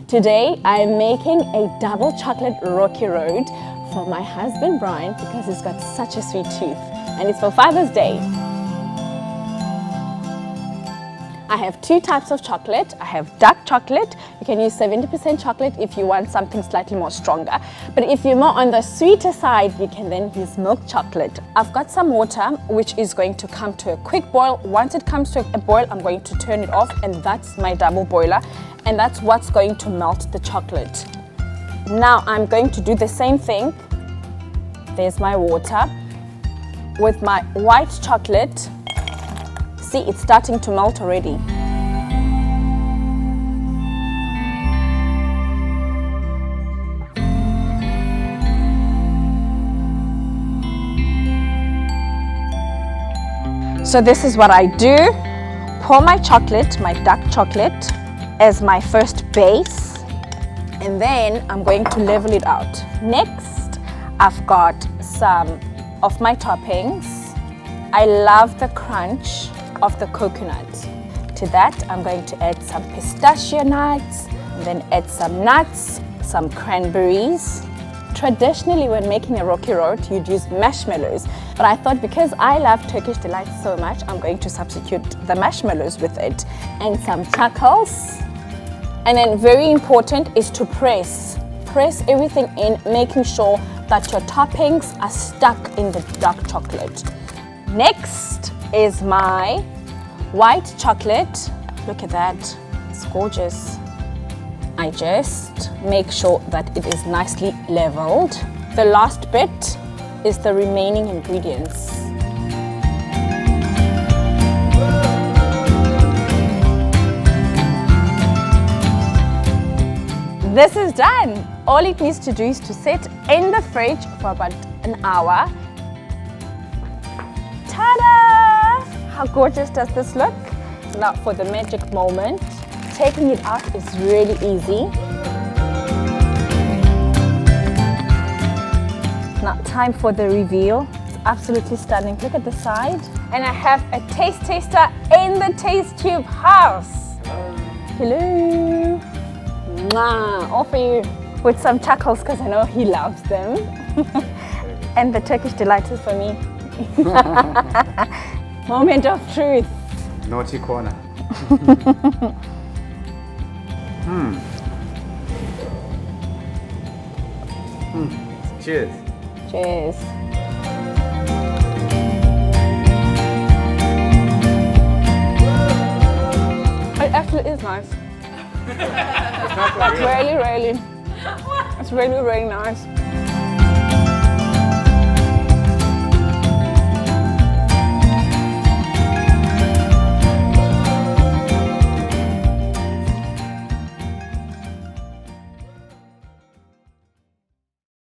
Today I am making a double chocolate Rocky Road for my husband Brian because he's got such a sweet tooth and it's for Father's Day. I have two types of chocolate. I have dark chocolate. You can use 70% chocolate if you want something slightly more stronger. But if you're more on the sweeter side, you can then use milk chocolate. I've got some water which is going to come to a quick boil. Once it comes to a boil, I'm going to turn it off, and that's my double boiler. And that's what's going to melt the chocolate. Now I'm going to do the same thing. There's my water. With my white chocolate, see, it's starting to melt already. So this is what I do. Pour my chocolate, my dark chocolate, as my first base. And then I'm going to level it out. Next, I've got some of my toppings. I love the crunch of the coconut. To that, I'm going to add some pistachio nuts, then add some nuts, some cranberries. Traditionally, when making a Rocky Road, you'd use marshmallows, but I thought because I love Turkish Delight so much, I'm going to substitute the marshmallows with it, and some chuckles. And then very important is to press everything in, making sure that your toppings are stuck in the dark chocolate. Next is my white chocolate. Look at that, it's gorgeous. I just make sure that it is nicely leveled. The last bit is the remaining ingredients. This is done. All it needs to do is to sit in the fridge for about an hour. Ta-da! How gorgeous does this look? Now for the magic moment. Taking it out is really easy. Now time for the reveal. It's absolutely stunning. Look at the side. And I have a taste taster in the TASTETube house. Hello. Mwah, all for you. With some chuckles because I know he loves them. And the Turkish Delight is for me. Moment of truth. Naughty corner. Cheers. Cheers. It actually is nice. It's really, it's really nice.